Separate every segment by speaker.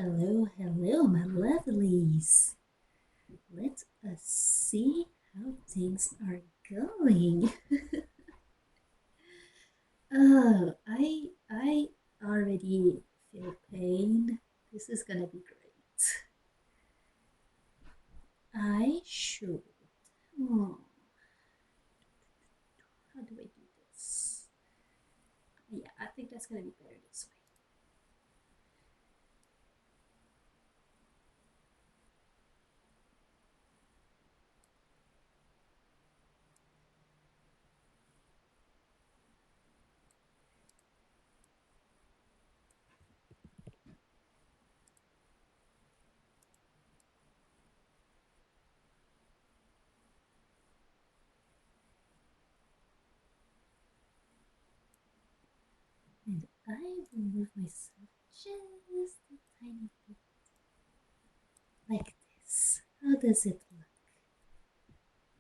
Speaker 1: Hello, hello, my lovelies. Let us see how things are going. I already feel pain. This is gonna be great. I should. Oh, how do I do this? Yeah, I think that's gonna be better this way. And I will move myself just a tiny bit like this. How does it look?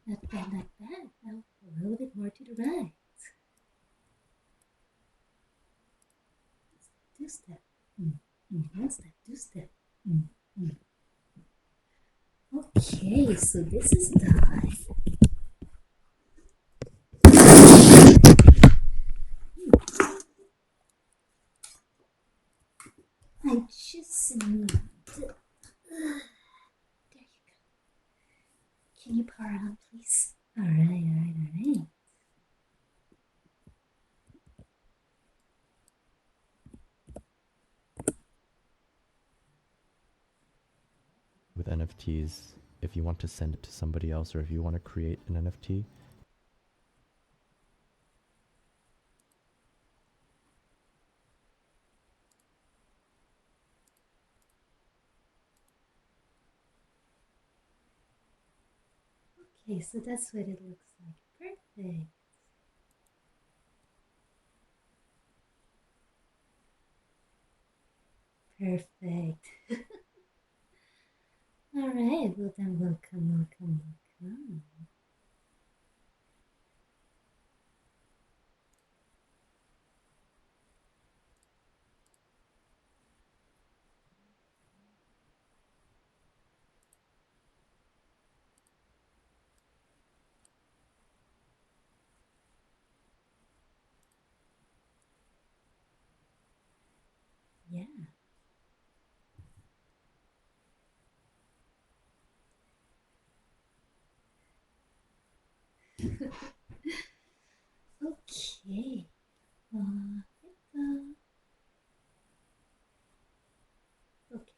Speaker 1: Not bad, not bad. Now a little bit more to the right. Two step. One step, two step. Mm, mm. Okay, so this is done. I just need. There you go. Can you power on, please? Alright, alright, alright.
Speaker 2: With NFTs, if you want to send it to somebody else or if you want to create an NFT.
Speaker 1: Okay, so that's what it looks like. Perfect. Perfect. Alright, well then welcome, welcome, welcome. Yeah. Okay. Uh, okay.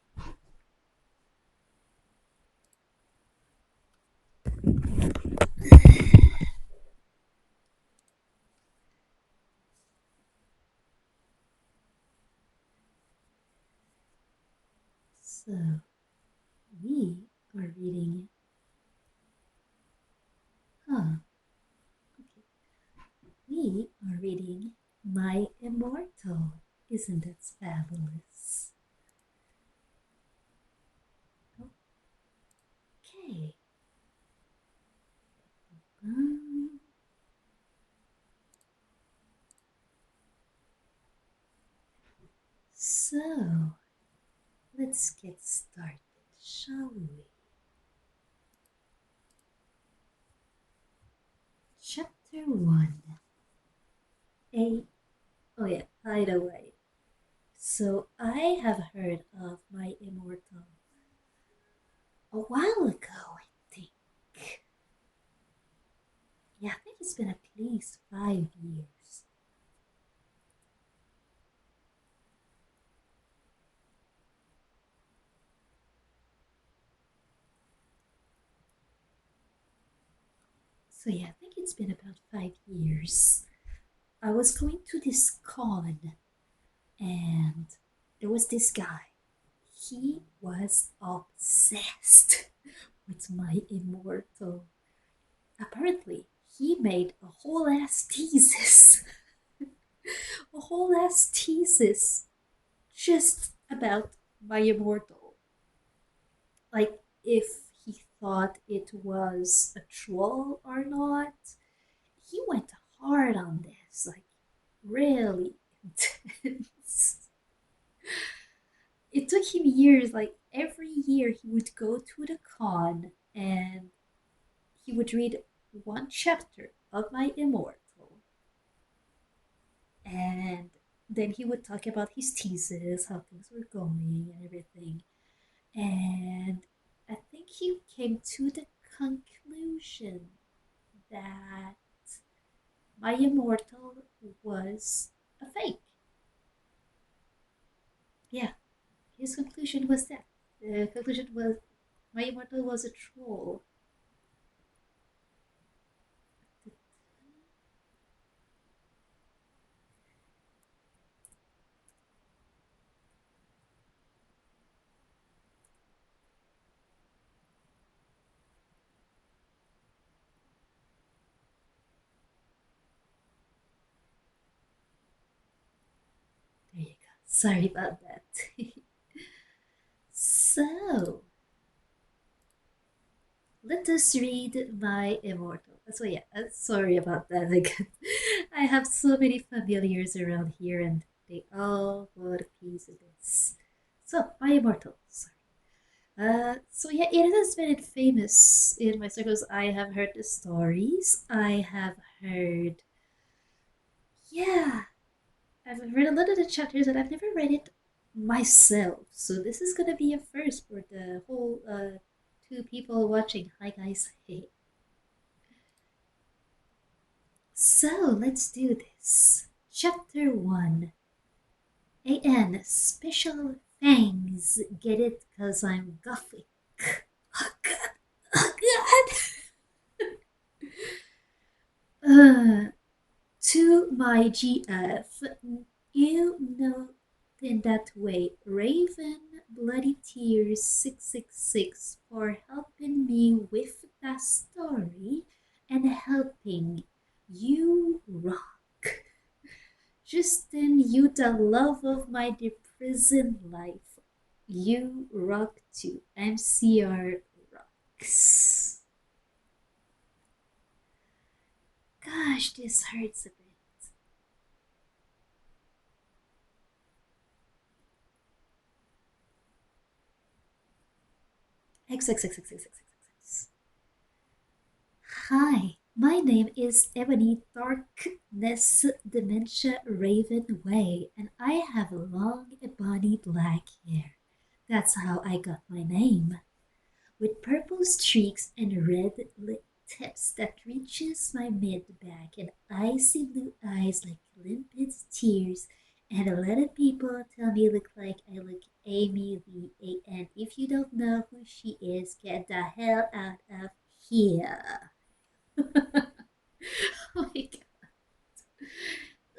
Speaker 1: So we are reading. Huh. Okay. We are reading My Immortal. Isn't that fabulous? Okay. Um, so let's get started, shall we? Chapter 1. A. Oh, yeah, by the way. So I have heard of My Immortal a while ago, I think. Yeah, I think it's been at least 5 years. So yeah, I think it's been about 5 years. I was going to this con and there was this guy. He was obsessed with My Immortal. Apparently, he made a whole ass thesis. A whole ass thesis just about My Immortal. Like, if he thought it was a troll or not. He went hard on this, like really intense. It took him years. Like every year, he would go to the con and he would read one chapter of My Immortal, and then he would talk about his thesis, how things were going, and everything. And I think he came to the conclusion that My Immortal was a fake. Yeah, his conclusion was that. The conclusion was My Immortal was a troll. There you go. Sorry about that. So, let us read My Immortal. So, yeah, sorry about that. Like, I have so many familiars around here and they all want a piece of this. So, My Immortal. Sorry. So yeah, it has been famous in my circles. I have heard the stories. I have heard, yeah, I've read a lot of the chapters, and I've never read it myself. So this is gonna be a first for the whole two people watching. Hi guys. Hey. So let's do this. Chapter one. AN special thanks. Get it? Cause I'm gothic. Oh god. Oh god. To my GF, you know in that way, Raven Bloody Tears 666 for helping me with that story and helping you rock. Justin, you the love of my prison life. You rock too. MCR rocks. Gosh, this hurts a bit. XXXXXXX. Hi, my name is Ebony Darkness Dementia Raven Way, and I have long ebony black hair. That's how I got my name. With purple streaks and red lip tips that reaches my mid back and icy blue eyes like limpid tears. And a lot of people tell me look like I look Amy Lee. And if you don't know who she is, get the hell out of here. Oh my god.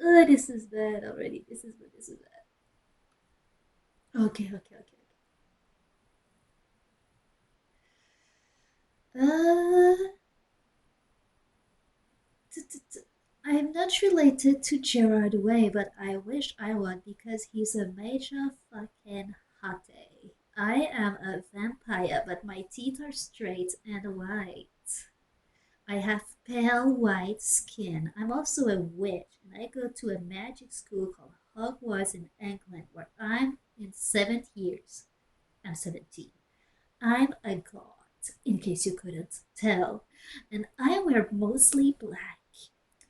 Speaker 1: Oh, this is bad already. This is bad. Okay. Uh, I'm not related to Gerard Way, but I wish I was because he's a major fucking hottie. I am a vampire, but my teeth are straight and white. I have pale white skin. I'm also a witch, and I go to a magic school called Hogwarts in England, where I'm in 7 years. I'm 17. I'm a god, in case you couldn't tell, and I wear mostly black.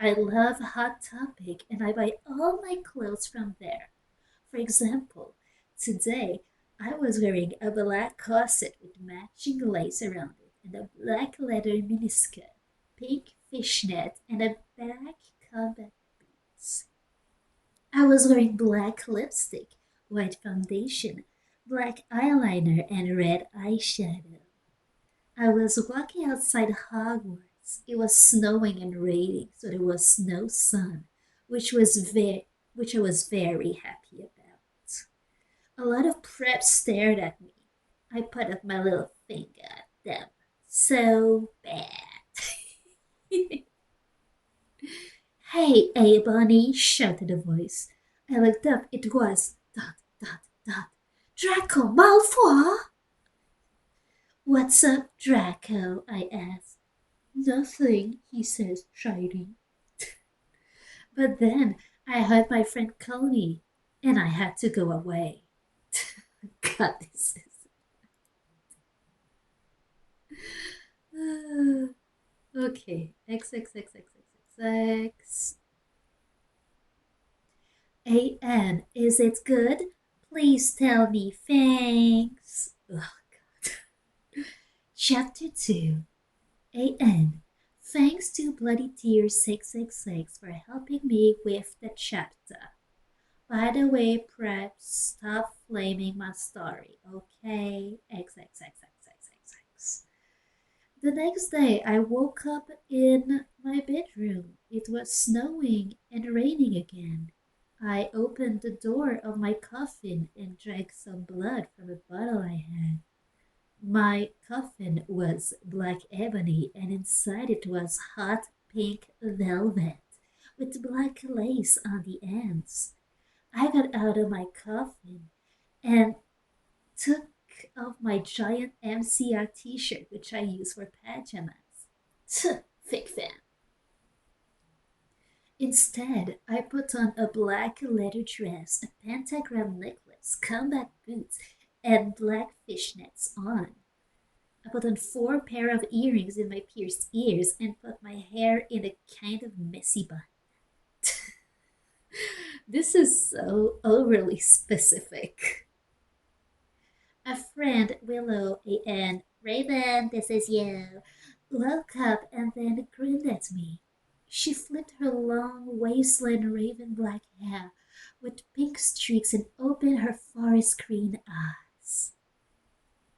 Speaker 1: I love Hot Topic, and I buy all my clothes from there. For example, today I was wearing a black corset with matching lace around it, and a black leather miniskirt, pink fishnet, and a black combat boots. I was wearing black lipstick, white foundation, black eyeliner, and red eyeshadow. I was walking outside Hogwarts. It was snowing and raining, so there was no sun, which I was very happy about. A lot of preps stared at me. I put up my little finger at them. So bad. Hey, A Bunny, shouted a voice. I looked up. It was dot. Draco Malfoy! What's up, Draco? I asked. Nothing, he says shyly. But then I heard my friend call me, and I had to go away. god, this is. Okay. X, X, X, X, X, X, X. AN, is it good? Please tell me. Thanks. Ugh, God. Chapter 2. AN. Thanks to Bloody Tears 666 for helping me with the chapter. By the way, prep, stop flaming my story, okay? XXXXXXX. The next day, I woke up in my bedroom. It was snowing and raining again. I opened the door of my coffin and drank some blood from a bottle I had. My coffin was black ebony, and inside it was hot pink velvet with black lace on the ends. I got out of my coffin and took off my giant MCR t shirt, which I use for pajamas. Thick fan. Instead, I put on a black leather dress, a pentagram necklace, combat boots, and black fishnets on. I put on 4 pair of earrings in my pierced ears and put my hair in a kind of messy bun. This is so overly specific. A friend, Willow, and Raven, this is you, woke up and then grinned at me. She flipped her long waistline raven black hair with pink streaks and opened her forest green eyes.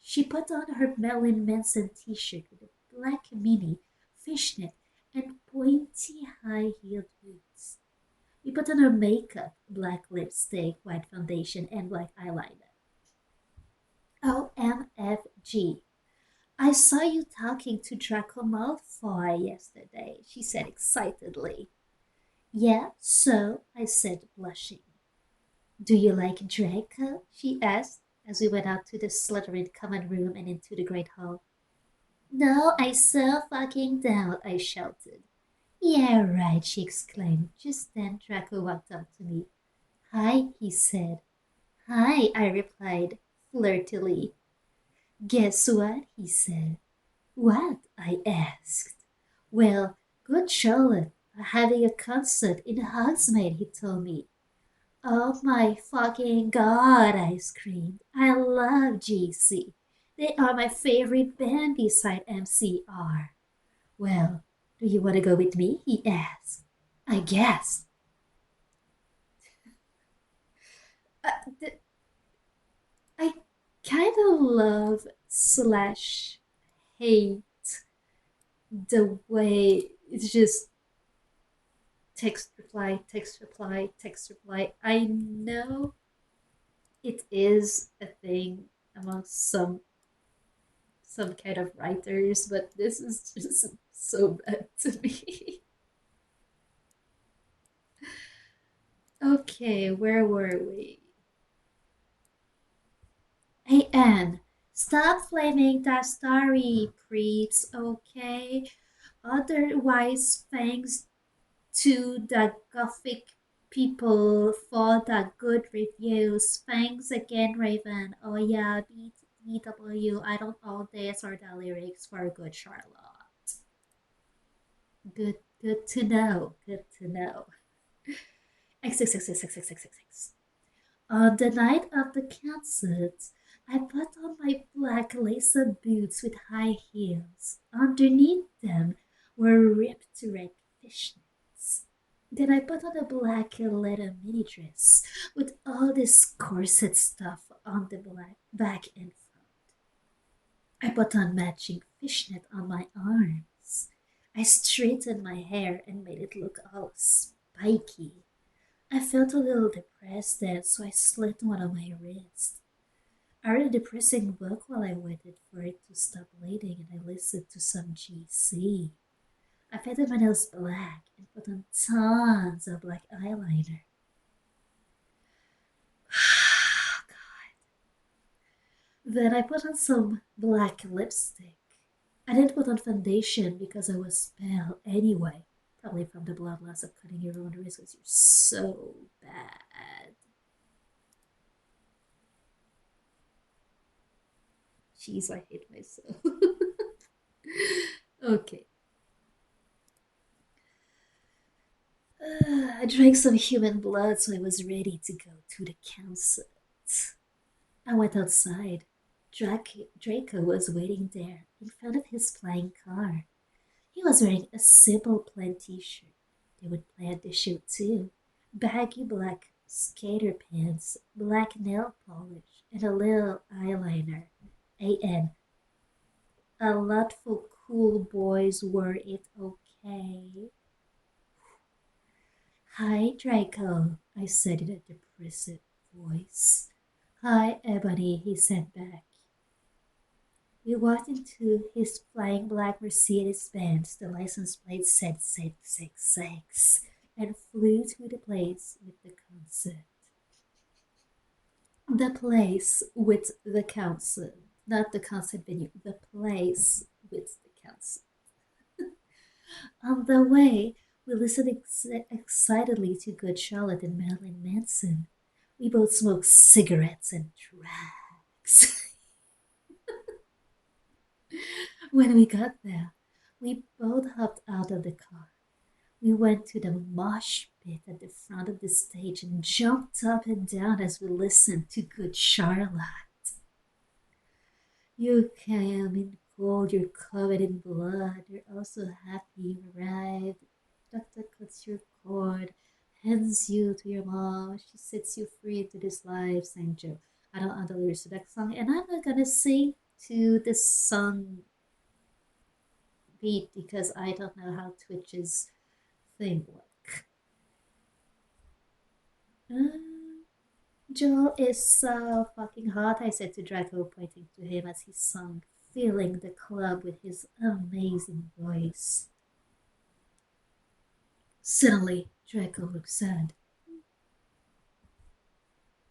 Speaker 1: She put on her Marilyn Manson t-shirt with a black mini, fishnet, and pointy high-heeled boots. We put on her makeup, black lipstick, white foundation, and black eyeliner. OMFG. I saw you talking to Draco Malfoy yesterday, she said excitedly. Yeah, so, I said, blushing. Do you like Draco? She asked as we went out to the Slytherin common room and into the Great Hall. No, I so fucking don't, I shouted. Yeah, right, she exclaimed. Just then Draco walked up to me. Hi, he said. Hi, I replied, flirtily. Guess what? He said. What? I asked. Well, good Charlotte are having a concert in Hogsmeade, he told me. Oh my fucking god, I screamed. I love GC. They are my favorite band beside MCR. Well, do you want to go with me? He asked. I guess. Uh, th- I kind of love slash hate the way it's just text reply, text reply, text reply. I know it is a thing among some kind of writers, but this is just so bad to me. Okay, where were we? Hey Anne, stop flaming that story, please, okay? Otherwise, thanks to the Gothic people for the good reviews. Thanks again, Raven. Oh yeah, BW. I don't own this or the lyrics for Good Charlotte. Good to know. Good to know. XXXXXXXX. On the night of the concert, I put on my black lace boots with high heels. Underneath them were ripped red fishnets. Then I put on a black leather mini dress with all this corset stuff on the black back and front. I put on matching fishnet on my arms. I straightened my hair and made it look all spiky. I felt a little depressed then, so I slit one on my wrist. I read a depressing book while I waited for it to stop bleeding and I listened to some GC. I painted my nails black and put on tons of black eyeliner. Then I put on some black lipstick. I didn't put on foundation because I was pale anyway. Probably from the blood loss of cutting your own wrist because you're so bad. Jeez, I hate myself. Okay. I drank some human blood, so I was ready to go to the concert. I went outside. Draco was waiting there in front of his flying car. He was wearing a simple plain t-shirt. They would play at the show too. Baggy black skater pants, black nail polish, and a little eyeliner. A.N. A lot for cool boys were it okay? Hi, Draco, I said in a depressive voice. Hi, Ebony, he said back. We walked into his flying black Mercedes Benz. The license plate said 666 and flew to the place with the concert. The place with the concert. Not the concert venue, the place with the concert. On the way, we listened excitedly to Good Charlotte and Marilyn Manson. We both smoked cigarettes and drugs. When we got there, we both hopped out of the car. We went to the mosh pit at the front of the stage and jumped up and down as we listened to Good Charlotte. You came in cold, you're covered in blood, you're also happy you arrived. Doctor cuts your cord, hands you to your mom, she sets you free into this life, sang Joe. I don't know the lyrics to that song, and I'm not gonna sing to this song beat because I don't know how Twitch's thing work. Joel is so fucking hot, I said to Draco, pointing to him as he sung, filling the club with his amazing voice. Suddenly, Draco looked sad.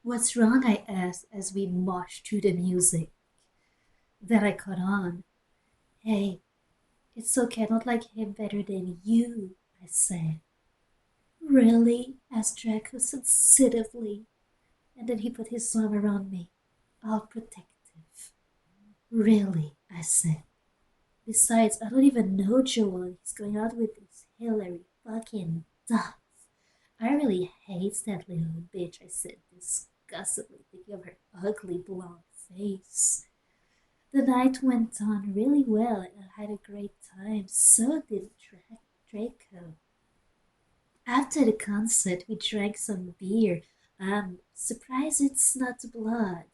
Speaker 1: What's wrong? I asked as we marched to the music. Then I caught on. Hey, it's okay, I don't like him better than you, I said. Really? Asked Draco sensitively, and then he put his arm around me, all protective. Really? I said. Besides, I don't even know Joel. He's going out with this Hillary fucking Duff. I really hate that little bitch, I said disgustedly, thinking of her ugly blonde face. The night went on really well and I had a great time. So did Draco. After the concert, we drank some beer. I'm surprised it's not blood.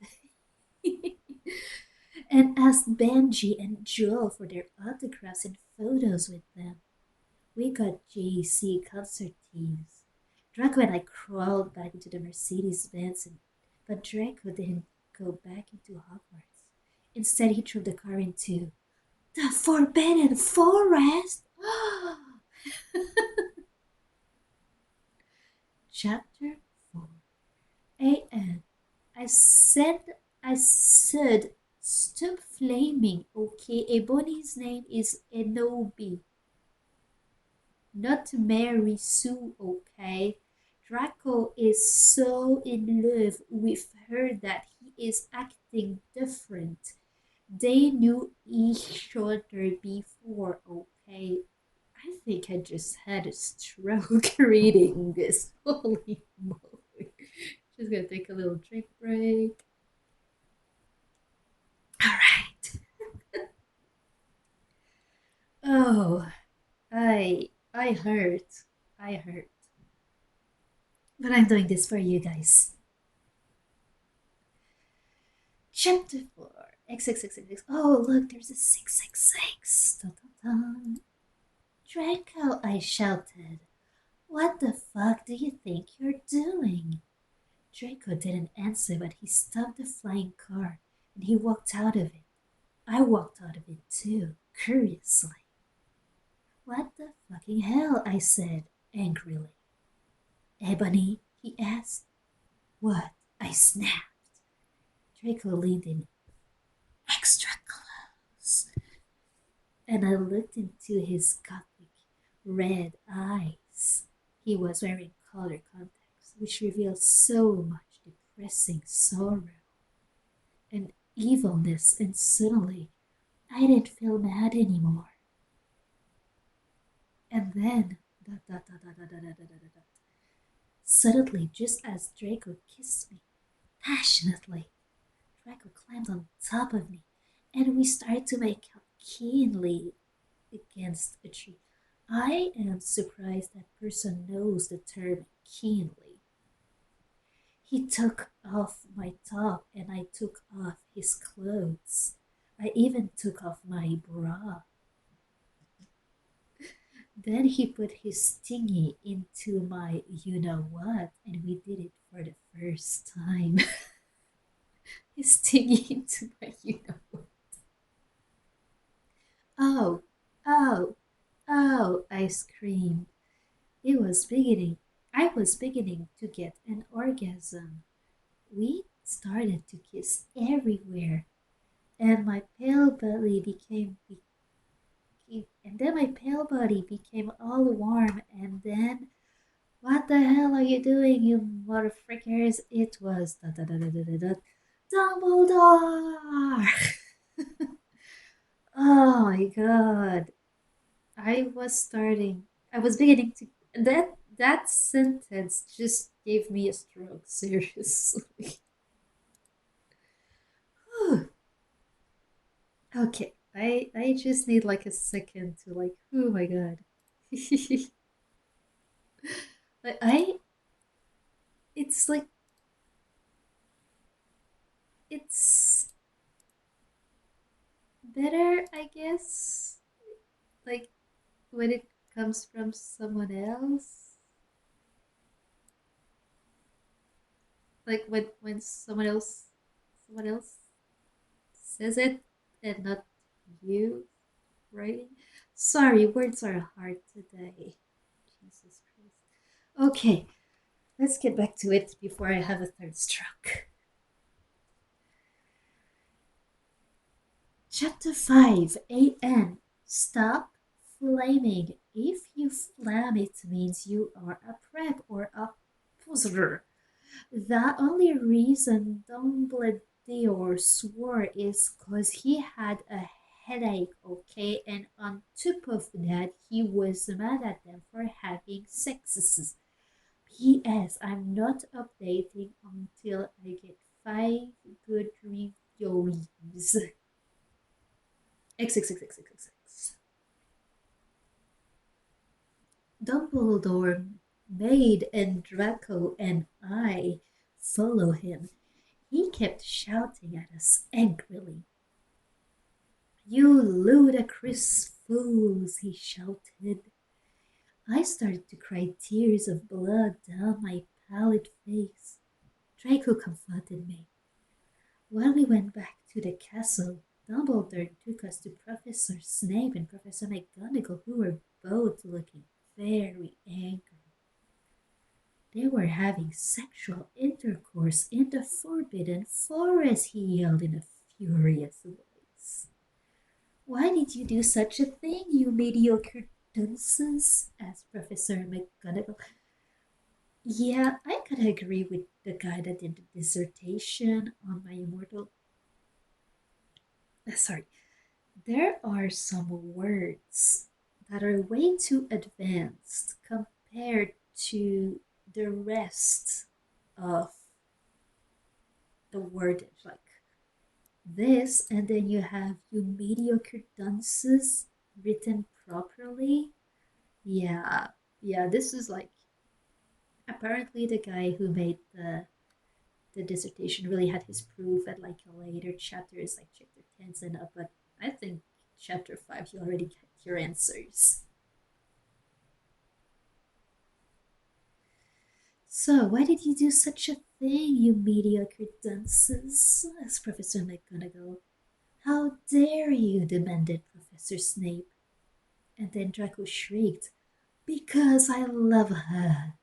Speaker 1: And asked Benji and Joel for their autographs and photos with them. We got JC concert teams. Draco and I crawled back into the Mercedes Benz, but Draco didn't go back into Hogwarts. Instead, he drove the car into the Forbidden Forest. Chapter 4. A.N. I said, stop flaming, okay? Ebony's name is Enobi, not Mary Sue, okay? Draco is so in love with her that he is acting different. They knew each other before, okay? I think I just had a stroke reading this. Holy moly. Just gonna take a little drink break. Alright. Oh, I hurt. I hurt. But I'm doing this for you guys. Chapter 4. XXXX. Oh, look, there's a 666. Dun, dun, dun. Draco, I shouted. What the fuck do you think you're doing? Draco didn't answer, but he stopped the flying car and he walked out of it. I walked out of it too, curiously. What the fucking hell? I said angrily. Ebony, he asked. What? I snapped. Draco leaned in extra close, and I looked into his gothic red eyes. He was wearing color contacts, which revealed so much depressing sorrow. And evilness, and suddenly I didn't feel mad anymore. And then, dot, dot, dot, dot, dot, dot, dot, dot, dot, dot. Suddenly, just as Draco kissed me passionately, Draco climbed on top of me, and we started to make out keenly against a tree. I am surprised that person knows the term keenly. He took off my top and I took off his clothes. I even took off my bra. Then he put his stingy into my you know what, and we did it for the first time. His stingy into my you know what. Oh, oh, oh, I screamed. It was beginning. I was beginning to get an orgasm. We started to kiss everywhere, and my pale belly became all warm, and then what the hell are you doing, you motherfuckers? It was da da da da da da da Dumbledore. Oh my god. I was beginning to that sentence just gave me a stroke, seriously. Okay, I just need like a second to like, oh my god. But it's like, it's better, I guess, like when it comes from someone else. Like when someone else says it and not you, right? Sorry, words are hard today. Jesus Christ. Okay, let's get back to it before I have a third stroke. Chapter 5 AN. Stop flaming. If you flam, it means you are a prep or a poser. The only reason Dumbledore swore is cause he had a headache, okay? And on top of that, he was mad at them for having sexes. P.S. I'm not updating until I get 5 good reviews. XXXXXX. Dumbledore made and Draco and I follow him. He kept shouting at us angrily. You ludicrous fools, he shouted. I started to cry tears of blood down my pallid face. Draco comforted me. When we went back to the castle, Dumbledore took us to Professor Snape and Professor McGonagall, who were both looking very angry. They were having sexual intercourse in the Forbidden Forest, he yelled in a furious voice. Why did you do such a thing, you mediocre dunces? Asked Professor McGonagall. Yeah, I gotta agree with the guy that did the dissertation on my immortal. Sorry, there are some words that are way too advanced compared to the rest of the wordage. Like this, and then you have you mediocre dunces written properly. Yeah, yeah, this is like apparently the guy who made the dissertation really had his proof at like a later chapters, like chapter 10 and up, but I think chapter 5 you already got your answers. So, why did you do such a thing, you mediocre dunces? Asked Professor McGonagall. How dare you? Demanded Professor Snape. And then Draco shrieked, because I love her.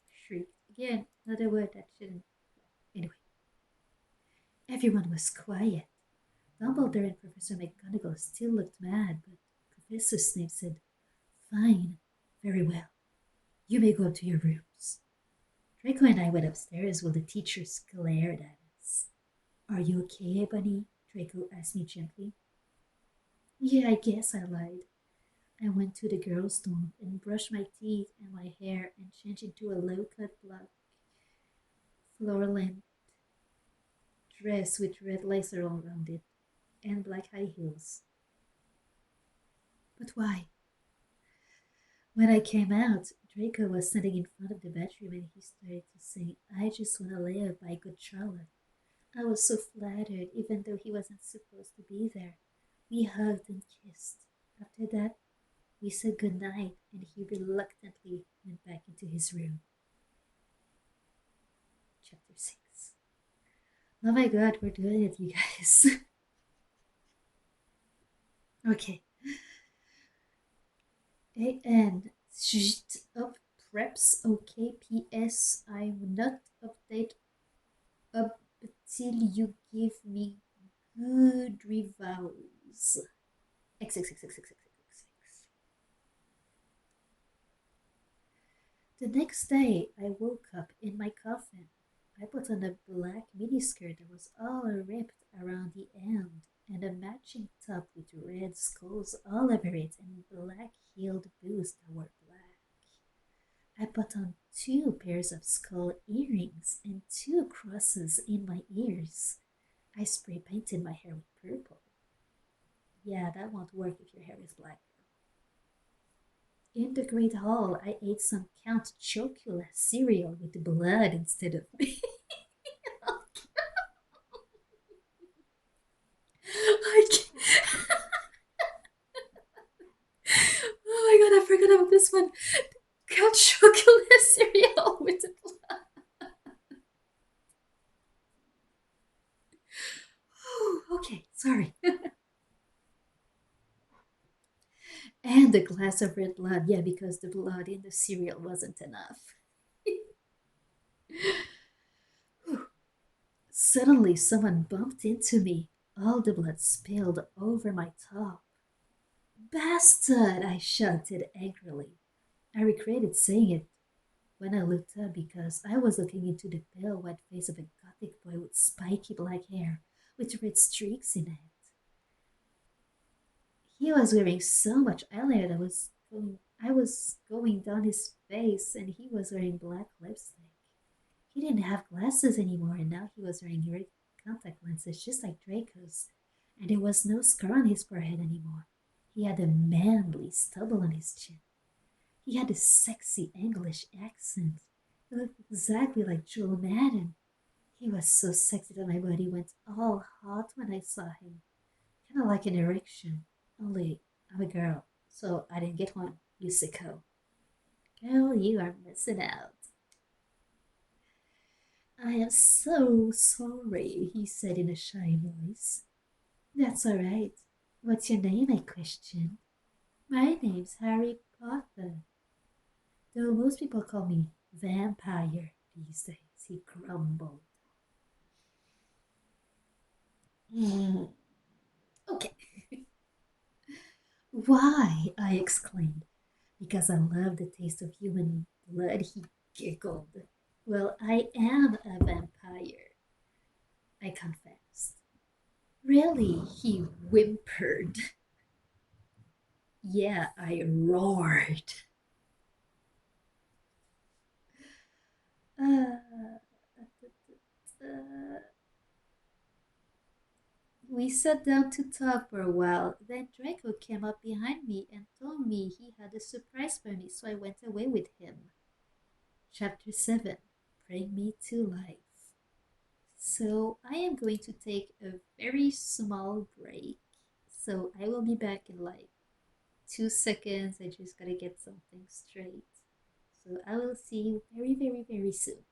Speaker 1: Shrieked. Again, another word that shouldn't. Anyway, everyone was quiet. Dumbledore and Professor McGonagall still looked mad, but Professor Snape said, Fine, very well. You may go to your rooms. Draco and I went upstairs while the teachers glared at us. Are you okay, Ebony? Draco asked me gently. Yeah, I guess I lied. I went to the girls' dorm and brushed my teeth and my hair and changed into a low-cut black floor-length dress with red lace all around it and black high heels. But why? When I came out, Draco was standing in front of the bedroom and he started to sing, I Just Wanna Live by Good Charlotte. I was so flattered, even though he wasn't supposed to be there. We hugged and kissed. After that, we said goodnight and he reluctantly went back into his room. Chapter 6. Oh my god, we're doing it, you guys. Okay. And shit up preps. Okay, PS. I will not update up till you give me good reviews. XXXXXXXX. The next day, I woke up in my coffin. I put on a black miniskirt that was all ripped around the end, and a matching top with red skulls all over it, and black heeled boots that were black. I put on two pairs of skull earrings and two crosses in my ears. I spray painted my hair with purple. Yeah, that won't work if your hair is black, girl. In the Great Hall, I ate some Count Chocula cereal with blood instead of me. I oh my god, I forgot about this one. Count Chocula cereal with the blood. Okay, sorry. And a glass of red blood, yeah, because the blood in the cereal wasn't enough. Suddenly, someone bumped into me. All the blood spilled over my top. Bastard! I shouted angrily. I regretted saying it when I looked up because I was looking into the pale white face of a gothic boy with spiky black hair with red streaks in it. He was wearing so much eyeliner that I was going down his face, and he was wearing black lipstick. He didn't have glasses anymore, and now he was wearing red contact lenses just like Draco's, and there was no scar on his forehead anymore. He had a manly stubble on his chin. He had a sexy English accent. He looked exactly like Joel Madden. He was so sexy that my body went all hot when I saw him. Kind of like an erection. Only I'm a girl, so I didn't get one, you sicko. Girl, you are missing out. I am so sorry, he said in a shy voice. That's all right. What's your name? I questioned. My name's Harry Potter, though most people call me Vampire these days, he grumbled. Mm, okay. Why? I exclaimed. Because I love the taste of human blood, he giggled. Well, I am a vampire, I confessed. Really? He whimpered. Yeah, I roared. Uh, we sat down to talk for a while. Then Draco came up behind me and told me he had a surprise for me, so I went away with him. Chapter 7. Bring Me to Life. So I am going to take a very small break. So I will be back in like 2 seconds. I just gotta get something straight. So I will see you very, very, very soon.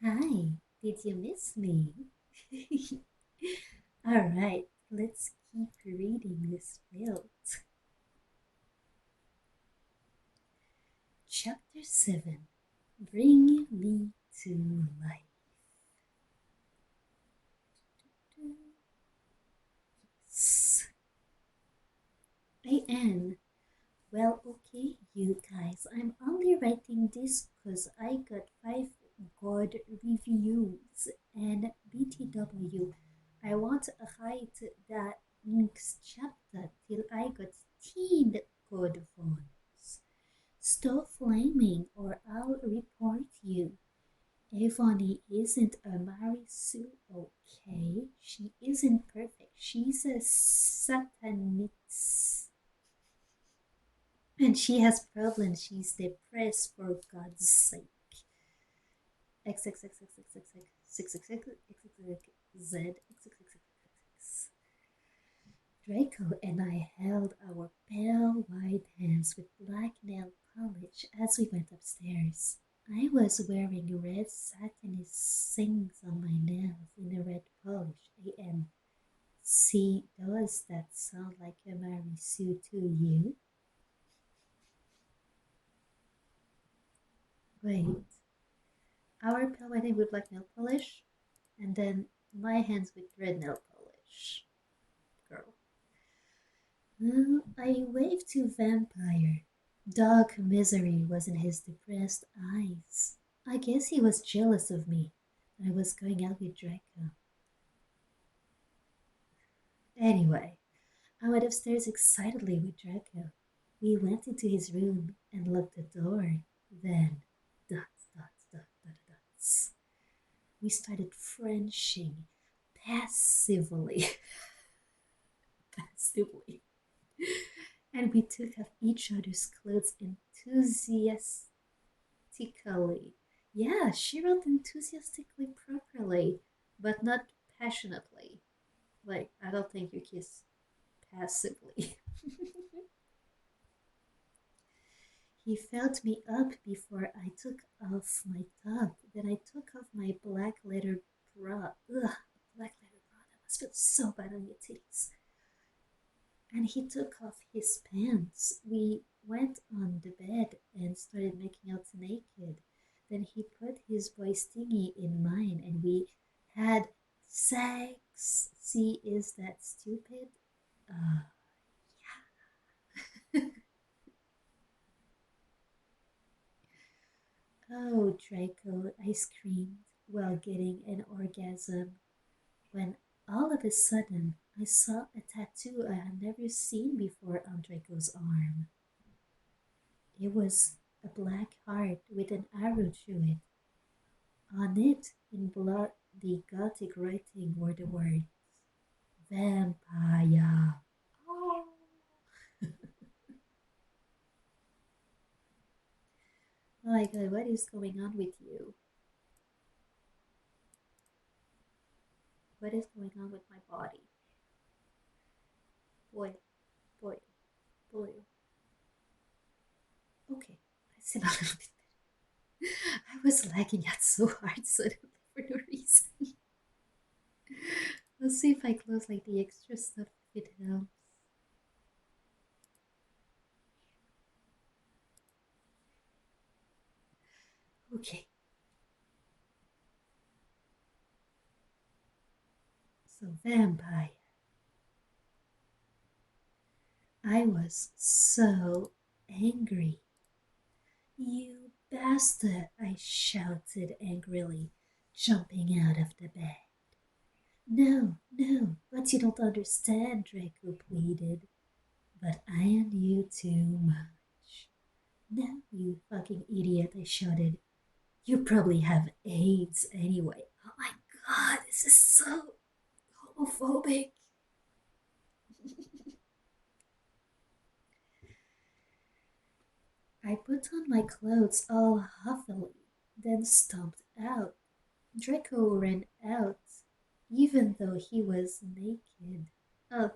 Speaker 1: Hi, did you miss me? Alright, let's keep reading this build. Chapter 7, Bring Me to Life. AN. Well, okay, you guys, I'm only writing this because I got 5 good reviews and BTW. I want to write that next chapter till I got 10 good ones. Stop flaming or I'll report you. Evony isn't a Marisu, okay? She isn't perfect. She's a satanist. And she has problems. She's depressed for God's sake. X X X X X X X X X X X Z X X X X. Draco and I held our pale white hands with black nail polish as we went upstairs. I was wearing red satin things on my nails in a red polish. AM. See, does that sound like a Mary Sue to you? Wait, our paladin with black nail polish, and then my hands with red nail polish. Girl. I waved to Vampire. Dark misery was in his depressed eyes. I guess he was jealous of me. I was going out with Draco. Anyway, I went upstairs excitedly with Draco. We went into his room and locked the door. Then, dots, dots, dots, dots, dots. We started Frenching passively. Passively. And we took off each other's clothes enthusiastically. Yeah, she wrote enthusiastically properly, but not passionately. Like, I don't think you kiss passively. He felt me up before I took off my top. Then I took off my black leather bra. Ugh, black leather bra. That must feel so bad on your titties. And he took off his pants. We went on the bed and started making out naked. Then he put his voice thingy in mine and we had sex. See, is that stupid? Uh, yeah. Oh, Draco, I screamed while getting an orgasm when all of a sudden I saw a tattoo I had never seen before on Draco's arm. It was a black heart with an arrow through it. On it, in bloody Gothic writing, were the words Vampire. Oh. Oh my god, what is going on with you? What is going on with my body? Boy, boy, boy. Okay, I said a little bit better. I was lagging out so hard suddenly for no reason. Let's see if I close like the extra stuff if it helps. Okay, so vampire. I was so angry. You bastard, I shouted angrily, jumping out of the bed. No, no, but you don't understand, Draco pleaded. But I am you too much. No, you fucking idiot, I shouted. You probably have AIDS anyway. Oh my god, this is so homophobic. I put on my clothes all huffily, then stomped out. Draco ran out, even though he was naked. Oh,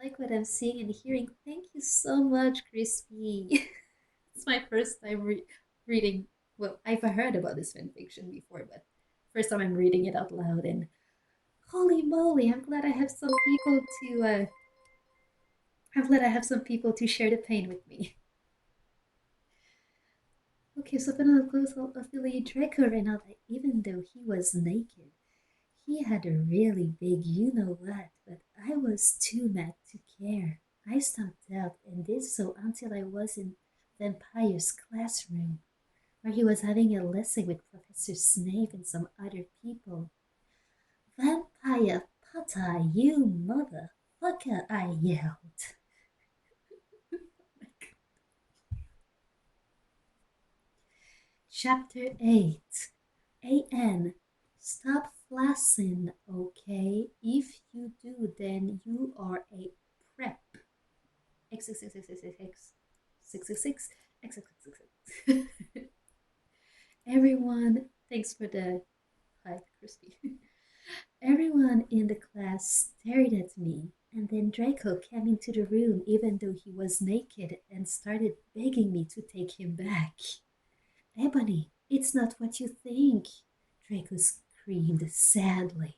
Speaker 1: like what I'm seeing and hearing. Thank you so much, Crispy. It's my first time reading. Well, I've heard about this fanfiction before, but First time I'm reading it out loud, and holy moly, I'm glad I have some people to. I'm glad I have some people to share the pain with me. Okay, so then I'll close of the Draco right now. That even though he was naked, he had a really big you know what, but I was too mad to care. I stopped out and did so until I was in Vampire's classroom, where he was having a lesson with Professor Snape and some other people. Vampire Potter, you motherfucker, I yelled. Chapter 8. A.N. Stop flossing, okay? If you do, then you are a prep. X X X X X X X X X X X X X. Everyone, thanks for the hi, Crispy. Everyone in the class stared at me, and then Draco came into the room even though he was naked and started begging me to take him back. Ebony, it's not what you think, Draco screamed sadly.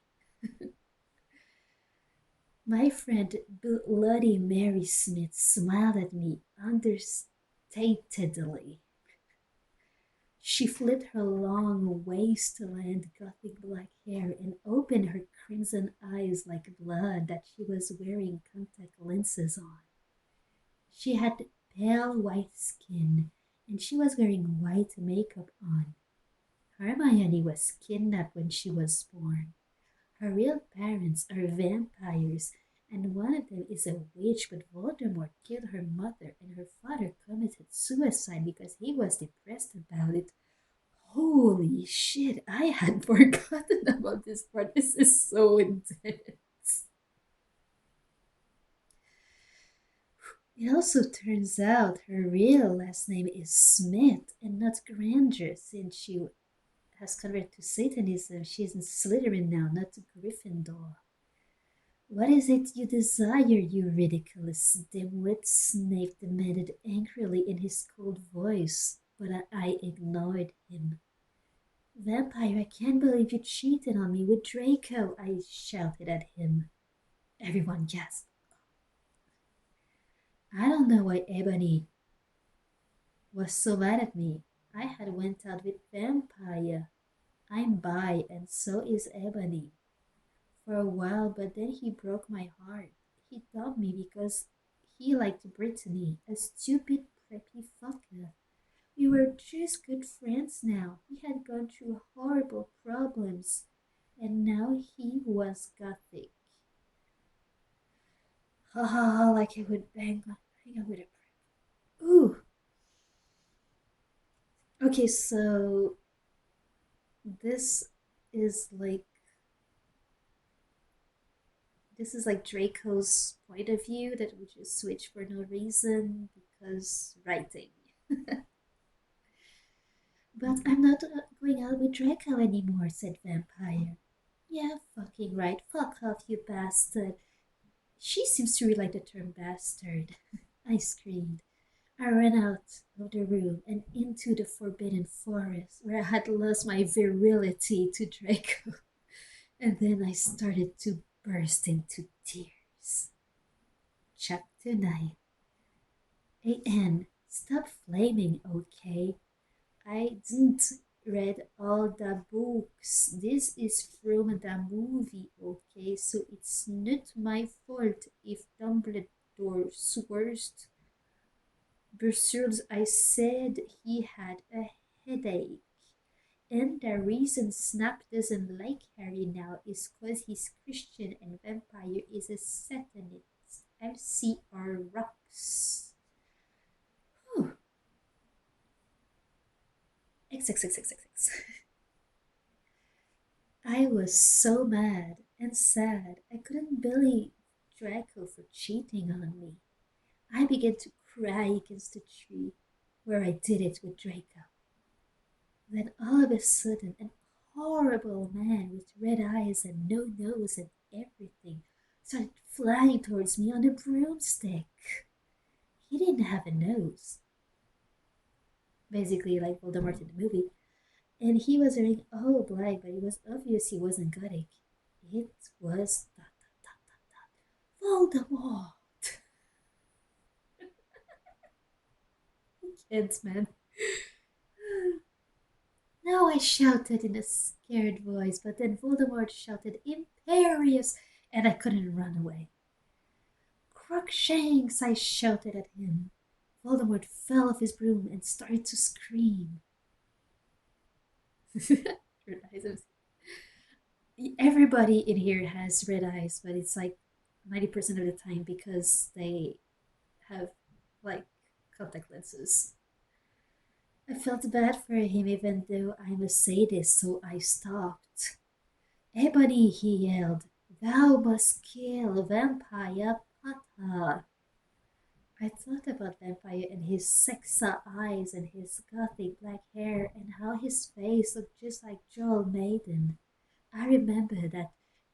Speaker 1: My friend Bloody Mary Smith smiled at me understatedly. She flipped her long wasteland gothic black hair and opened her crimson eyes like blood that she was wearing contact lenses on. She had pale white skin and she was wearing white makeup on. Hermione was kidnapped when she was born. Her real parents are vampires, and one of them is a witch, but Voldemort killed her mother, and her father committed suicide because he was depressed about it. Holy shit, I had forgotten about this part. This is so intense. It also turns out her real last name is Smith and not Granger, since she has converted to Satanism. She's in Slytherin now, not Gryffindor. What is it you desire, you ridiculous dimwit? Snape demanded angrily in his cold voice, but I ignored him. Vampire, I can't believe you cheated on me with Draco, I shouted at him. Everyone gasped. I don't know why Ebony was so mad at me. I had went out with Vampire. I'm bi, and so is Ebony. For a while, but then he broke my heart. He dumped me because he liked Brittany, a stupid, preppy fucker. We were just good friends now. He had gone through horrible problems, and now he was gothic. Ha ha ha, like he would hang out with a prep. Ooh. Okay, so this is like this is like Draco's point of view that we just switch for no reason because writing. But I'm not going out with Draco anymore, said Vampire. Yeah, fucking right. Fuck off, you bastard. She seems to really like the term bastard. I screamed. I ran out of the room and into the forbidden forest where I had lost my virility to Draco. And then I started to burst into tears. Chapter 9. A.N. Stop flaming, okay? I didn't read all the books. This is from the movie, okay? So it's not my fault if Dumbledore's worst Berserks I said he had a headache. And the reason Snap doesn't like Harry now is cause he's Christian and Vampire is a Satanist. FCR rocks. Whew. XXXXX. I was so mad and sad I couldn't believe Draco for cheating on me. I began to cry against the tree where I did it with Draco. Then all of a sudden, an horrible man with red eyes and no nose and everything started flying towards me on a broomstick. He didn't have a nose, basically like Voldemort in the movie, And he was wearing all black, but it was obvious he wasn't gothic. It was Voldemort. Kids, man. Now I shouted in a scared voice, but then Voldemort shouted imperious, and I couldn't run away. Crookshanks! I shouted at him. Voldemort fell off his broom and started to scream. Red eyes. Everybody in here has red eyes, but it's like 90% of the time because they have like contact lenses. I felt bad for him even though I'm a sadist, so I stopped. Ebony, he yelled, thou must kill Vampire Potter. I thought about Vampire and his sexa eyes and his gothic black hair and how his face looked just like Joel Maiden. I remember that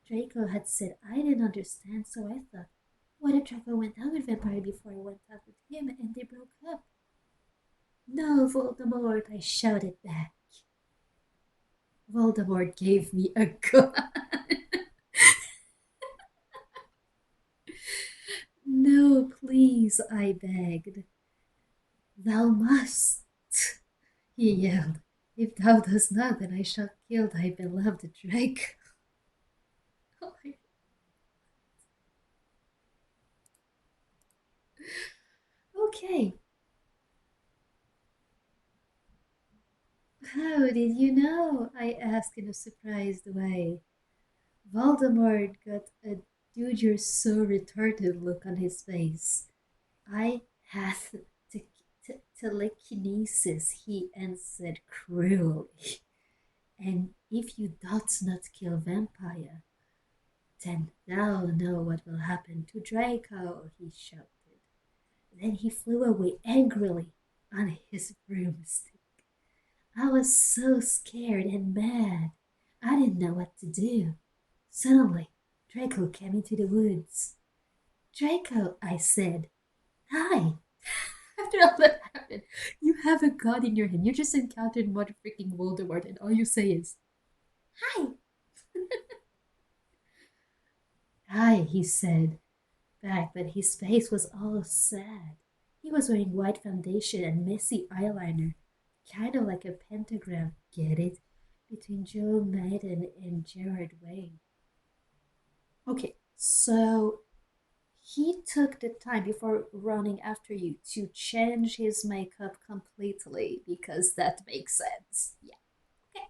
Speaker 1: Draco had said I didn't understand, so I thought, what if Draco went out with Vampire before I went out with him and they broke up? No, Voldemort, I shouted back. Voldemort gave me a gun. No, please, I begged. Thou must, he yelled. If thou dost not, then I shall kill thy beloved Draco. Okay, how did you know? I asked in a surprised way. Voldemort got a dude you're so retarded look on his face. I have telekinesis, he answered cruelly. And if you doth not kill Vampire, then thou know what will happen to Draco, he shouted. Then he flew away angrily on his broomstick. I was so scared and mad. I didn't know what to do. Suddenly, Draco came into the woods. Draco, I said, hi. After all that happened, you have a gun in your hand. You just encountered mother freaking Voldemort, and all you say is, hi. Hi, he said back, but his face was all sad. He was wearing white foundation and messy eyeliner, kind of like a pentagram, get it? Between Joe Maiden and Gerard Way. Okay, so he took the time before running after you to change his makeup completely because that makes sense. Yeah. Okay.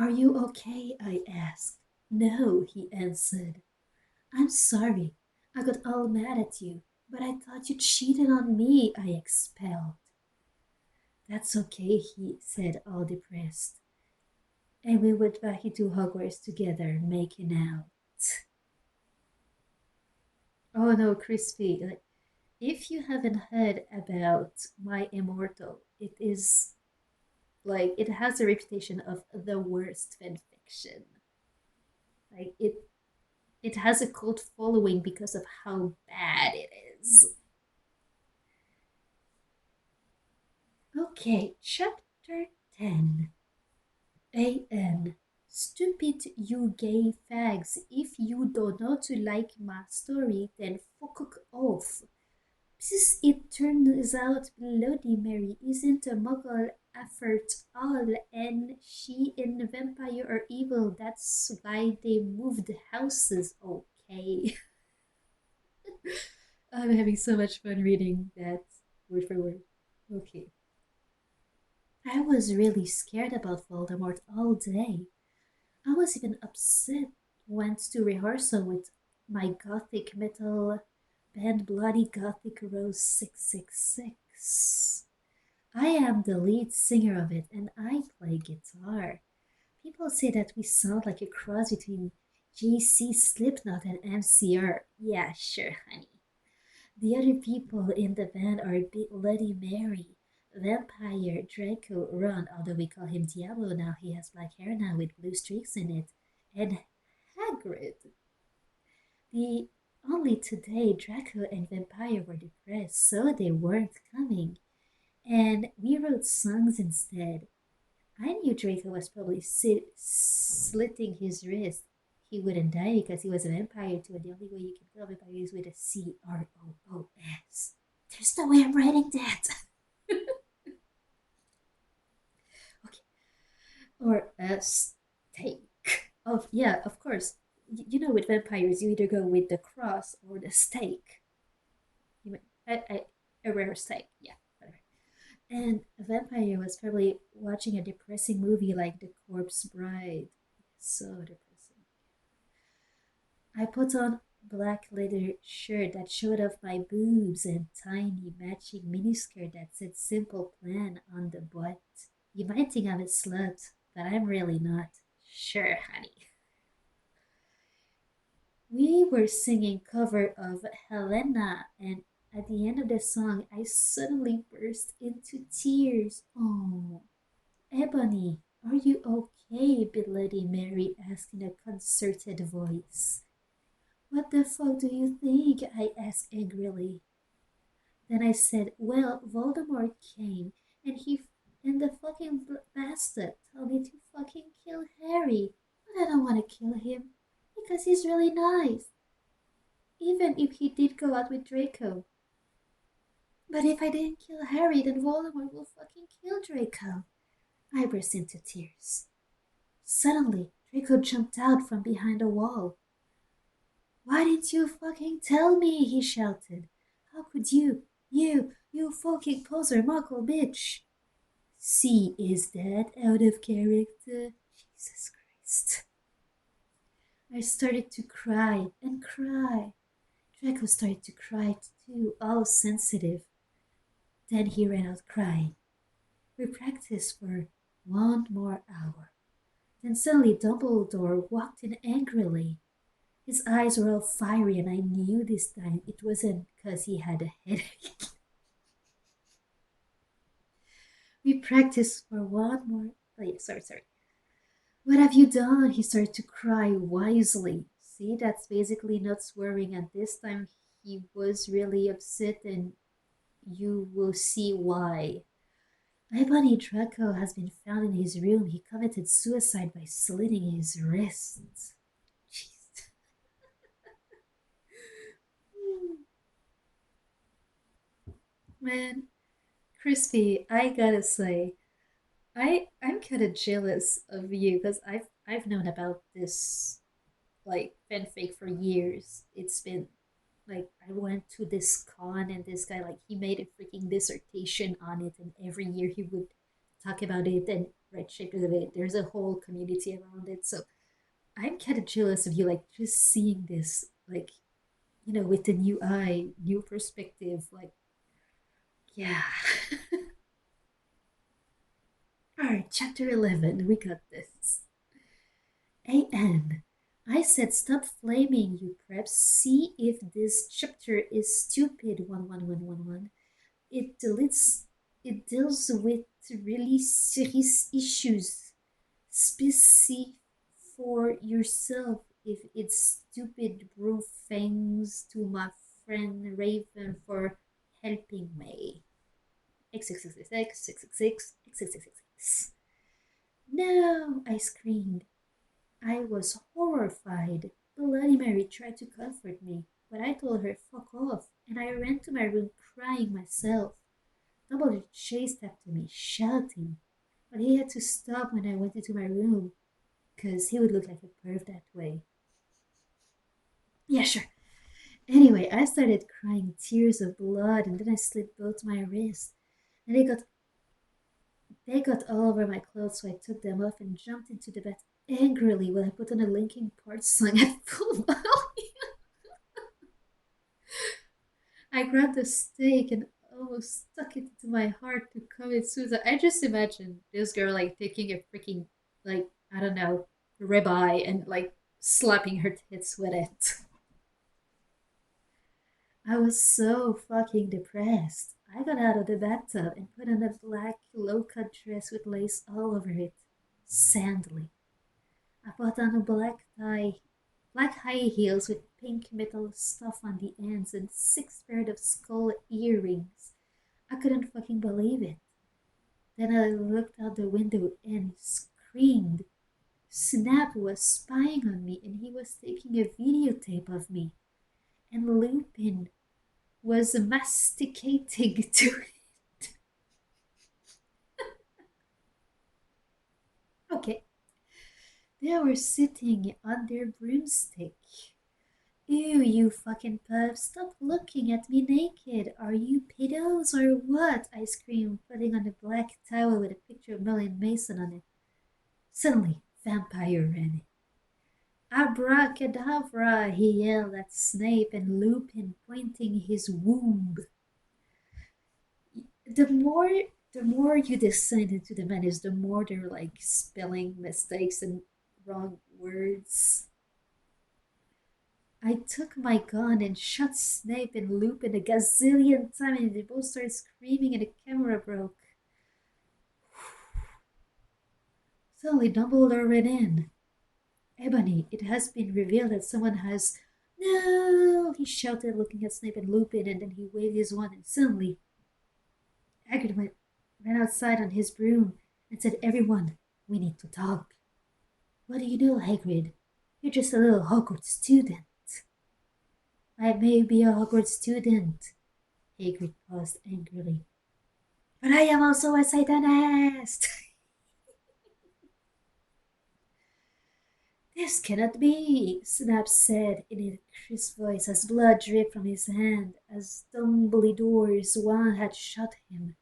Speaker 1: Are you okay? I asked. No, he answered. I'm sorry. I got all mad at you, but I thought you cheated on me, I expelled. That's okay, he said, all depressed. And we went back into Hogwarts together, making out. Oh no, Crispy, like, if you haven't heard about My Immortal, it is like it has a reputation of the worst fan fiction. Like it has a cult following because of how bad it is. Okay, chapter 10. A.N. Stupid you gay fags. If you do not like my story, then fuck off. Since it turns out Bloody Mary isn't a muggle after all and she and the vampire are evil, that's why they moved houses, okay? I'm having so much fun reading that word for word. Okay. I was really scared about Voldemort all day. I was even upset. Went to rehearsal with my gothic metal band Bloody Gothic Rose 666. I am the lead singer of it and I play guitar. People say that we sound like a cross between JC Slipknot and MCR. Yeah, sure, honey. The other people in the band are Bloody Mary, Vampire, Draco, Ron, although we call him Diablo now, he has black hair now with blue streaks in it, and Hagrid. The only today Draco and Vampire were depressed, so they weren't coming. And we wrote songs instead. I knew Draco was probably slitting his wrist. He wouldn't die because he was a vampire too, and the only way you can kill a vampire is with a CROOS. There's no way I'm writing that. Okay. Or a stake. Oh, yeah, of course. You know, with vampires, you either go with the cross or the stake. You mean, a rare stake, yeah, whatever. And a vampire was probably watching a depressing movie like The Corpse Bride. So depressing. I put on black leather shirt that showed off my boobs and tiny matching miniskirt that said simple plan on the butt. You might think I'm a slut, but I'm really not. Sure, honey. We were singing cover of Helena, and at the end of the song I suddenly burst into tears. Oh, Ebony, are you okay? Bloody Mary asked in a concerted voice. What the fuck do you think? I asked angrily. Then I said, well, Voldemort came and and the fucking bastard told me to fucking kill Harry. But I don't want to kill him because he's really nice, even if he did go out with Draco. But if I didn't kill Harry, then Voldemort will fucking kill Draco. I burst into tears. Suddenly, Draco jumped out from behind a wall. Why didn't you fucking tell me? He shouted. How could you? You fucking poser muggle bitch. C is that out of character? Jesus Christ. I started to cry and cry. Draco started to cry too, all sensitive. Then he ran out crying. We practiced for 1 more hour. Then suddenly Dumbledore walked in angrily. His eyes were all fiery, and I knew this time it wasn't because he had a headache. We practiced for one more. Oh, yeah, sorry. What have you done? He started to cry wisely. See, that's basically not swearing, and this time he was really upset, and you will see why. Ebony Draco has been found in his room. He committed suicide by slitting his wrists. Jeez. Man, Crispy, I gotta say, I'm kind of jealous of you because I've known about this like fanfic for years. It's been like I went to this con and this guy like he made a freaking dissertation on it, and every year he would talk about it and write chapters of it. There's a whole community around it, so I'm kind of jealous of you, like just seeing this, like with the new eye, new perspective. Like, yeah. All right, chapter 11. We got this. A.N. I said stop flaming, you preps. See if this chapter is stupid. 11111. It deletes. It deals with really serious issues. Speci for yourself if it's stupid, bro. Thanks to my friend Raven for helping me. X666. No, I screamed. I was horrified. Bloody Mary tried to comfort me, but I told her fuck off, and I ran to my room crying myself. Dumbledore chased after me, shouting, but he had to stop when I went into my room, because he would look like a perv that way. Yeah, sure. Anyway, I started crying tears of blood, and then I slit both my wrists, and they got all over my clothes, so I took them off and jumped into the bed angrily while I put on a Linkin Park song at full volume. I grabbed a stake and almost stuck it into my heart to commit suicide. I just imagine this girl like taking a freaking like I don't know ribeye and like slapping her tits with it. I was so fucking depressed. I got out of the bathtub and put on a black low-cut dress with lace all over it. Sandly. I put on a black high heels with pink metal stuff on the ends and 6 pairs of skull earrings. I couldn't fucking believe it. Then I looked out the window and screamed. Snap was spying on me and he was taking a videotape of me. And Lupin was masticating to it. Okay, they were sitting on their broomstick. Ew, you fucking pup, stop looking at me naked. Are you pedos or what? I screamed, putting on a black towel with a picture of Marilyn Mason on it. Suddenly, Vampire ran in. Abracadabra, he yelled at Snape and Lupin, pointing his womb. The more the more you descend into the madness, the more they're like spelling mistakes and wrong words. I took my gun and shot Snape and Lupin a gazillion times, and they both started screaming, and the camera broke. Suddenly, Dumbledore ran in. Ebony, it has been revealed that someone has. No! He shouted, looking at Snape and Lupin, and then he waved his wand, and suddenly, Hagrid ran outside on his broom and said, Everyone, we need to talk. What do you know, Hagrid? You're just a little Hogwarts student. I may be a Hogwarts student. Hagrid paused angrily. But I am also a Satanist! This cannot be, Snap said in a crisp voice as blood dripped from his hand as Dumbledore's wand had shot him.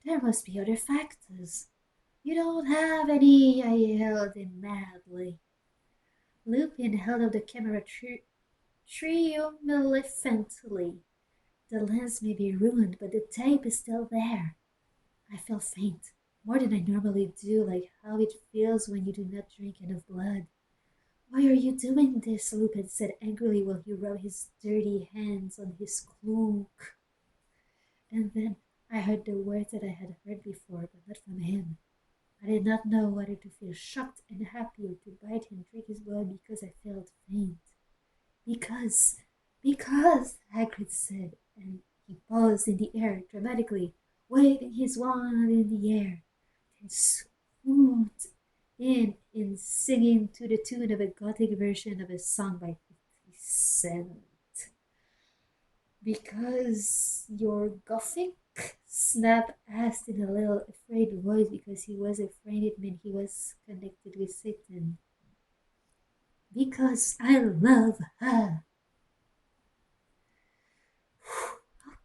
Speaker 1: There must be other factors. You don't have any, I yelled him madly. Lupin held up the camera triumphantly. The lens may be ruined, but the tape is still there. I felt faint, more than I normally do, like how it feels when you do not drink enough blood. Why are you doing this? Lupin said angrily while he rubbed his dirty hands on his cloak. And then I heard the words that I had heard before, but not from him. I did not know whether to feel shocked and happy or to bite and drink his blood because I felt faint. Because, because, Hagrid said, and he paused in the air dramatically, waving his wand in the air, and swooped in singing to the tune of a gothic version of a song by 50 Cent. Because you're gothic? Snap asked in a little afraid voice because he was afraid it meant he was connected with Satan. Because I love her.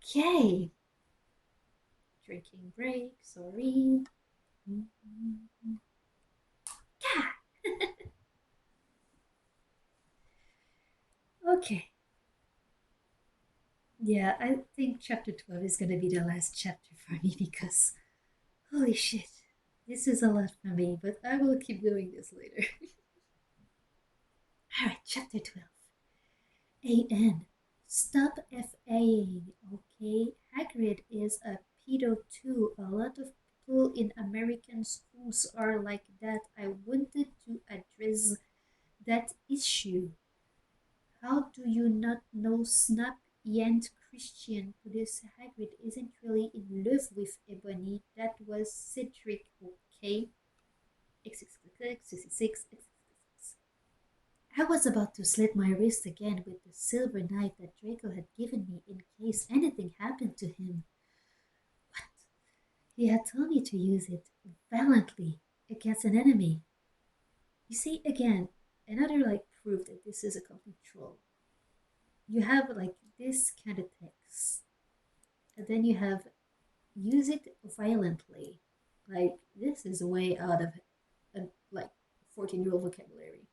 Speaker 1: Okay. Drinking break, sorry. Okay. Yeah, I think chapter 12 is gonna be the last chapter for me because holy shit. This is a lot for me, but I will keep doing this later. Alright, chapter 12. AN. Stop FAing, okay? Hagrid is a pedo too. A lot of people in American schools are like that. I wanted to address that issue. How do you not know Snap and Christian? This Hagrid isn't really in love with Ebony. That was Cedric, okay? XXX. I was about to slit my wrist again with the silver knife that Draco had given me in case anything happened to him. But he had told me to use it valiantly against an enemy. You see, again, another like proof that this is a complete troll. You have like this kind of text, and then you have use it violently. Like this is way out of a like 14-year-old vocabulary.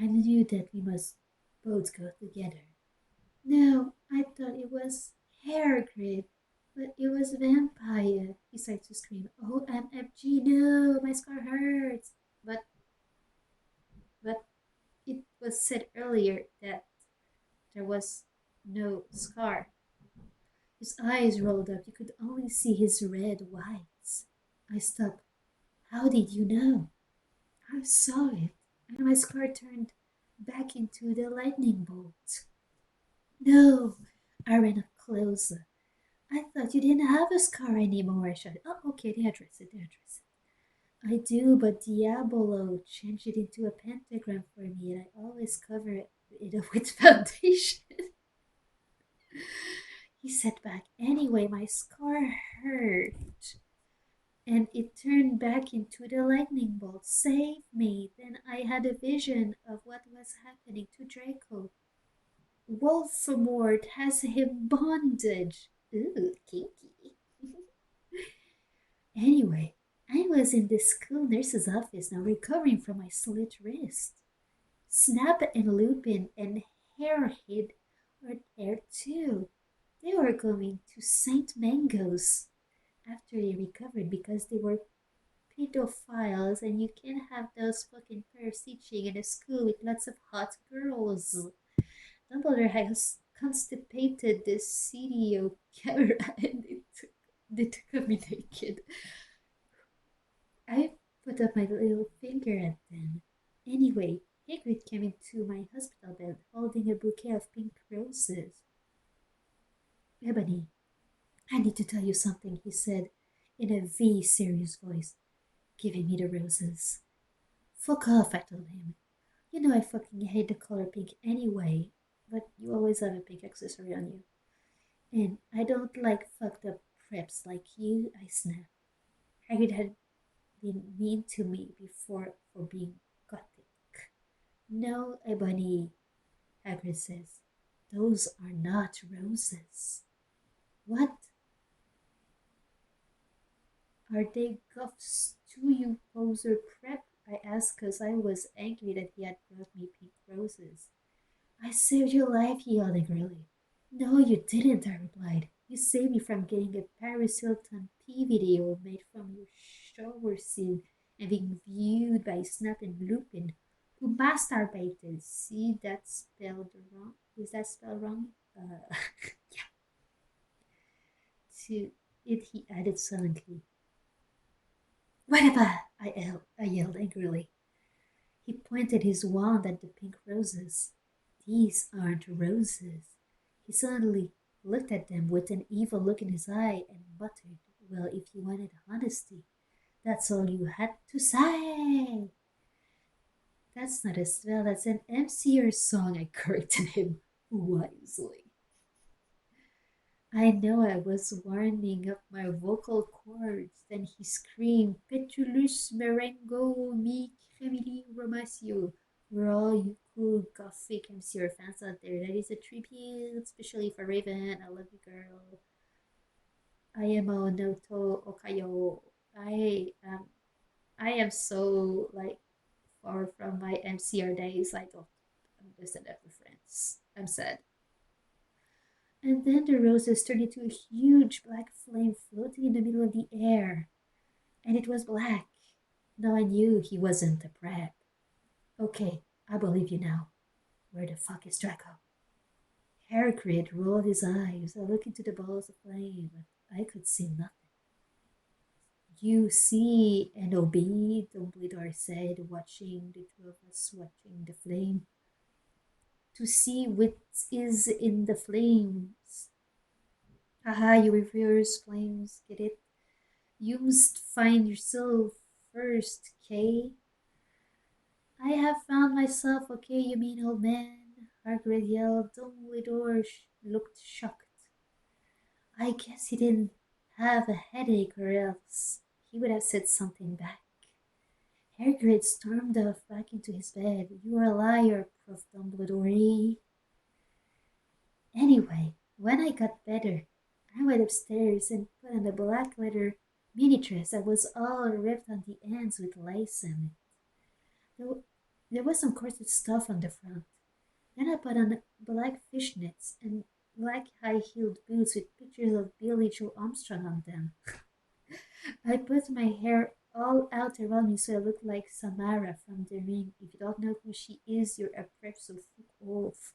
Speaker 1: I knew that we must both go together. No, I thought it was hair grip, but it was vampire. He started to scream, OMFG, no, my scar hurts. But it was said earlier that there was no scar. His eyes rolled up. You could only see his red whites. I stopped. How did you know? I saw it, and my scar turned back into the lightning bolt. No, I ran up closer. I thought you didn't have a scar anymore. I shouted. Oh, okay, the address it, the address it. I do, but Diabolo changed it into a pentagram for me, and I always cover it up with foundation. He said back, anyway, my scar hurt, and it turned back into the lightning bolt. Save me! Then I had a vision of what was happening to Draco. Wolfmort has him bondage. Ooh, kinky. Anyway, I was in the school nurse's office now recovering from my slit wrist. Snap and Lupin and Hairhead were there too. They were going to St. Mango's after they recovered because they were pedophiles and you can't have those fucking pervs teaching in a school with lots of hot girls. Dumbledore has constipated the CDO camera and they took me naked. I put up my little finger at them. Anyway, Hagrid came into my hospital bed holding a bouquet of pink roses. Ebony, I need to tell you something, he said in a very serious voice, giving me the roses. Fuck off, I told him. You know I fucking hate the color pink anyway, but you always have a pink accessory on you. And I don't like fucked up preps like you, I snapped. Hagrid had been mean to me before for being gothic. No, Ebony, Hagrid says. Those are not roses. What are they goths to you, poser prep? I asked because I was angry that he had brought me pink roses. I saved your life, he yelled angrily. No, you didn't, I replied. You saved me from getting a Paris Hilton P video made from your shower scene and being viewed by Snap and Lupin, who masturbated. See that spelled wrong? Is that spelled wrong? Uh, to it, he added silently. Whatever! I yelled angrily. He pointed his wand at the pink roses. These aren't roses. He suddenly looked at them with an evil look in his eye and muttered, well, if you wanted honesty, that's all you had to say. That's not a spell, that's an MCR song, I corrected him wisely. I know I was warming up my vocal cords. Then he screamed, Petulus Merengo mi cremili romacio. We're all you cool gothic MCR fans out there. That is a tribute, especially for Raven. I love you, girl. I am a Noto Okayo. I am so like far from my MCR days. I don't understand that reference. I'm sad. And then the roses turned into a huge black flame floating in the middle of the air. And it was black. Now I knew he wasn't a prep. Okay, I believe you now. Where the fuck is Draco? Hagrid rolled his eyes. I looked into the balls of flame, but I could see nothing. You see and obey, Dumbledore said, watching the two of us watching the flame. To see what is in the flames. Haha, you reverse flames, get it? You must find yourself first, Kay. I have found myself, okay, you mean, old man? Hagrid yelled. Dumbledore looked shocked. I guess he didn't have a headache, or else he would have said something back. Hagrid stormed off back into his bed. You're a liar, Prof. Dumbledore. Anyway, when I got better, I went upstairs and put on a black leather mini dress that was all ripped on the ends with lace in it. There was some corset stuff on the front. Then I put on black fishnets and black high-heeled boots with pictures of Billy Joe Armstrong on them. I put my hair all out around me so I looked like Samara from The Ring. If you don't know who she is, you're a prep, so fuck off.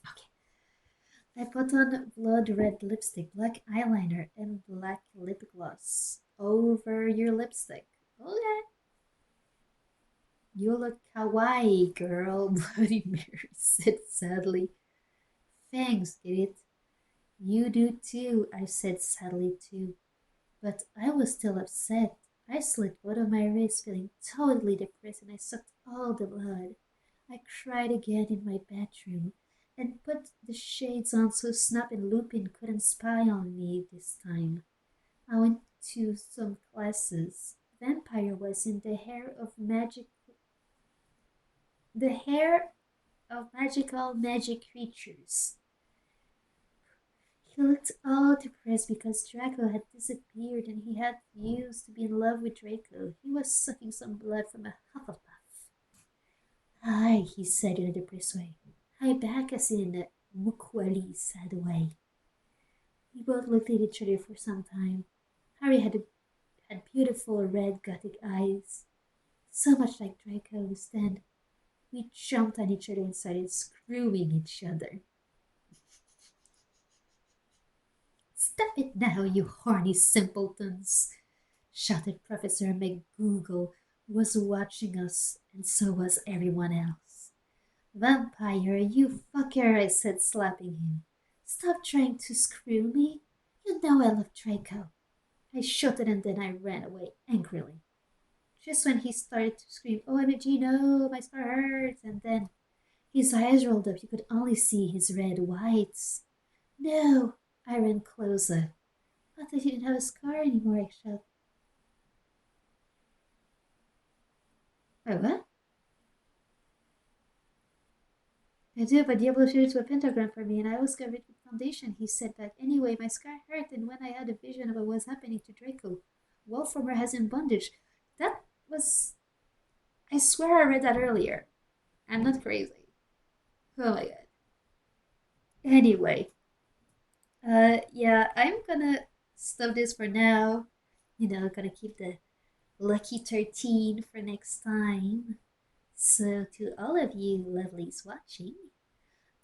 Speaker 1: Okay. I put on blood red lipstick, black eyeliner, and black lip gloss over your lipstick. Okay. You look kawaii, girl, Bloody Mary said sadly. Thanks, idiot. You do too, I said sadly too. But I was still upset. I slit both of my wrists, feeling totally depressed, and I sucked all the blood. I cried again in my bedroom and put the shades on so Snap and Lupin couldn't spy on me this time. I went to some classes. Vampire was in the hair of magical magic creatures. He looked all depressed because Draco had disappeared and he had used to be in love with Draco. He was sucking some blood from a Hufflepuff. Hi, he said in a depressed way. Hi back as in a Mukwali sad way. We both looked at each other for some time. Harry had beautiful red gothic eyes, so much like Draco's. Then we jumped on each other and started screwing each other. Stop it now, you horny simpletons, shouted Professor McGoogle, who was watching us, and so was everyone else. Vampire, you fucker, I said, slapping him. Stop trying to screw me. You know I love Draco. I shouted and then I ran away angrily. Just when he started to scream, OMG, no, my scar hurts, and then his eyes rolled up, you could only see his red whites. No, I ran closer. I thought he didn't have a scar anymore, I shouted. Oh, what? I do, but Diablo showed it to a pentagram for me, and I was covered with foundation, he said back. Anyway, my scar hurt, and when I had a vision of what was happening to Draco, Wolframmer has in bondage. That was. I swear I read that earlier. I'm not crazy. Oh my god. Anyway, yeah, I'm gonna stop this for now. Gonna keep the lucky 13 for next time. So, to all of you lovelies watching,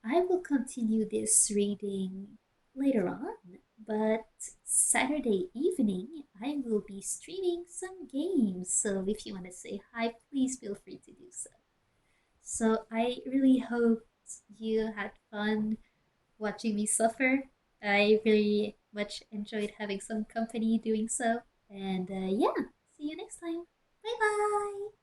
Speaker 1: I will continue this reading later on, but Saturday evening I will be streaming some games. So if you want to say hi, please feel free to do so. So I really hope you had fun watching me suffer. I really much enjoyed having some company doing so. And yeah, see you next time. Bye bye.